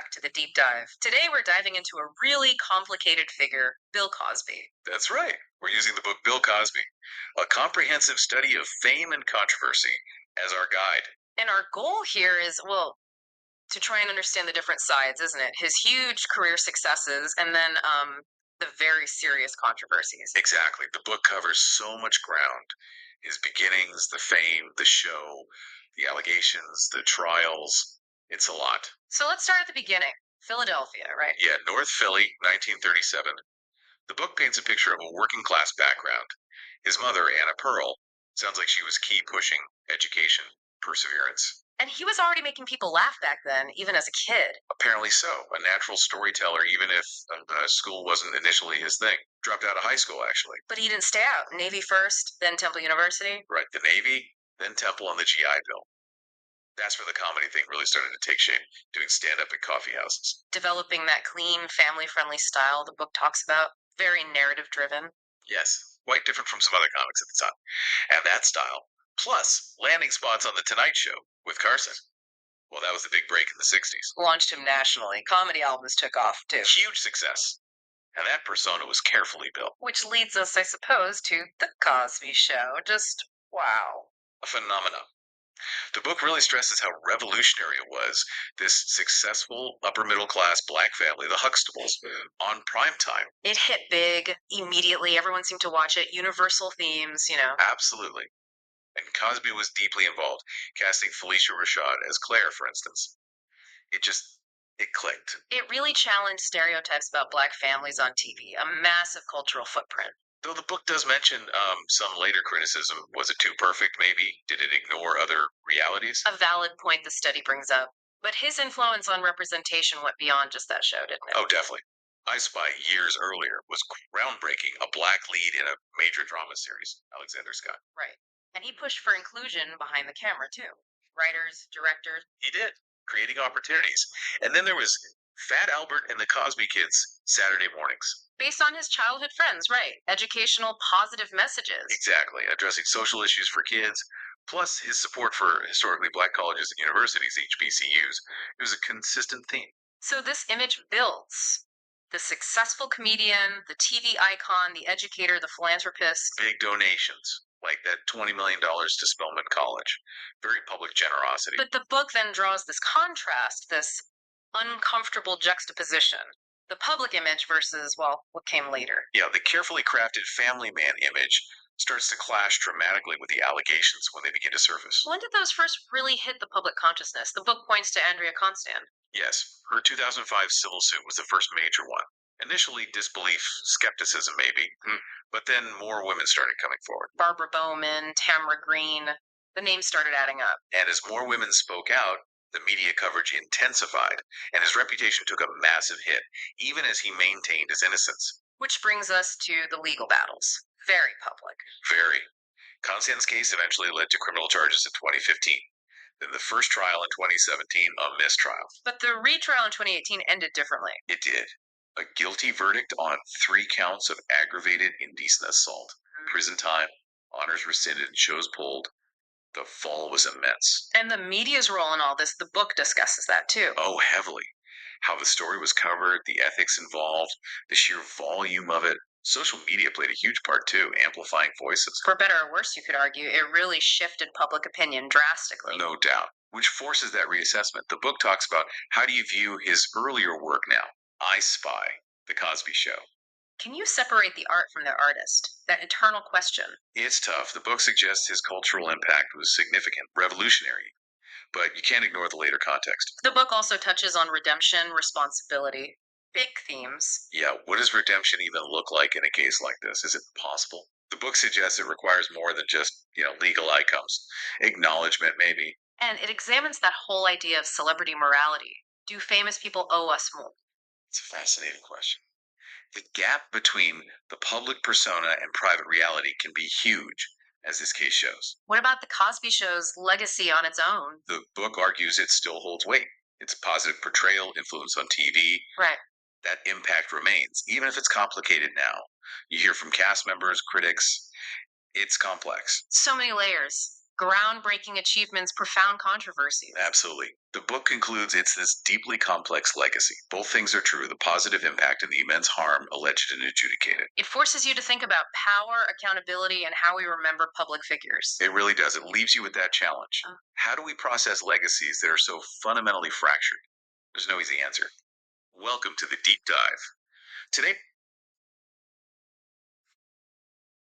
back to the deep dive. Today we're diving into a really complicated figure, Bill Cosby. That's right. We're using the book Bill Cosby, a comprehensive study of fame and controversy, as our guide. And our goal here is, well, to try and understand the different sides, isn't it? His huge career successes and then the very serious controversies. Exactly. The book covers so much ground: his beginnings, the fame, the show, the allegations, the trials. It's a lot. So let's start at the beginning. Philadelphia, right? Yeah, North Philly, 1937. The book paints a picture of a working class background. His mother, Anna Pearl, sounds like she was key pushing education, perseverance. And he was already making people laugh back then, even as a kid. Apparently so. A natural storyteller, even if school wasn't initially his thing. Dropped out of high school, actually. But he didn't stay out. Navy first, then Temple University. Right, the Navy, then Temple, and the GI Bill. That's where the comedy thing really started to take shape, doing stand-up at coffee houses. Developing that clean, family-friendly style the book talks about. Very narrative-driven. Yes, quite different from some other comics at the time. And that style, plus landing spots on The Tonight Show with Carson. Well, that was the big break in the 60s. Launched him nationally. Comedy albums took off, too. Huge success. And that persona was carefully built. Which leads us, I suppose, to The Cosby Show. Just wow. A phenomenon. The book really stresses how revolutionary it was, this successful upper middle class black family, the Huxtables, on prime time. It hit big immediately. Everyone seemed to watch it. Universal themes, Absolutely. And Cosby was deeply involved, casting Felicia Rashad as Claire, for instance. It clicked. It really challenged stereotypes about black families on TV, a massive cultural footprint. Though the book does mention some later criticism. Was it too perfect, maybe? Did it ignore other realities? A valid point the study brings up. But his influence on representation went beyond just that show, didn't it? Oh, definitely. I Spy, years earlier, was groundbreaking, a black lead in a major drama series, Alexander Scott. Right. And he pushed for inclusion behind the camera, too. Writers, directors. He did, creating opportunities. And then there was Fat Albert and the Cosby Kids, Saturday mornings. Based on his childhood friends, right. Educational, positive messages. Exactly, addressing social issues for kids, plus his support for historically black colleges and universities, HBCUs. It was a consistent theme. So this image builds. The successful comedian, the TV icon, the educator, the philanthropist. Big donations, like that $20 million to Spelman College. Very public generosity. But the book then draws this contrast, this uncomfortable juxtaposition. The public image versus, well, what came later. Yeah, the carefully crafted family man image starts to clash dramatically with the allegations when they begin to surface. When did those first really hit the public consciousness? The book points to Andrea Constand. Yes, her 2005 civil suit was the first major one. Initially, disbelief, skepticism maybe, but then more women started coming forward. Barbara Bowman, Tamara Green, the names started adding up. And as more women spoke out, the media coverage intensified, and his reputation took a massive hit, even as he maintained his innocence. Which brings us to the legal battles. Very public. Very. Constand's case eventually led to criminal charges in 2015. Then the first trial in 2017, a mistrial. But the retrial in 2018 ended differently. It did. A guilty verdict on 3 counts of aggravated indecent assault. Prison time, honors rescinded, and shows pulled. The fall was immense. And the media's role in all this, the book discusses that too. Oh, heavily. How the story was covered, the ethics involved, the sheer volume of it. Social media played a huge part too, amplifying voices. For better or worse, you could argue, it really shifted public opinion drastically. No doubt. Which forces that reassessment. The book talks about how do you view his earlier work now? I Spy, The Cosby Show. Can you separate the art from the artist? That eternal question. It's tough. The book suggests his cultural impact was significant, revolutionary, but you can't ignore the later context. The book also touches on redemption, responsibility, big themes. Yeah, what does redemption even look like in a case like this? Is it possible? The book suggests it requires more than just, legal outcomes. Acknowledgement, maybe. And it examines that whole idea of celebrity morality. Do famous people owe us more? It's a fascinating question. The gap between the public persona and private reality can be huge, as this case shows. What about the Cosby Show's legacy on its own? The book argues it still holds weight. Its positive portrayal, influence on TV. Right. That impact remains, even if it's complicated now. You hear from cast members, critics. It's complex. So many layers. Groundbreaking achievements, profound controversies. Absolutely. The book concludes it's this deeply complex legacy. Both things are true, the positive impact and the immense harm alleged and adjudicated. It forces you to think about power, accountability, and how we remember public figures. It really does. It leaves you with that challenge. How do we process legacies that are so fundamentally fractured? There's no easy answer. Welcome to the deep dive. Today,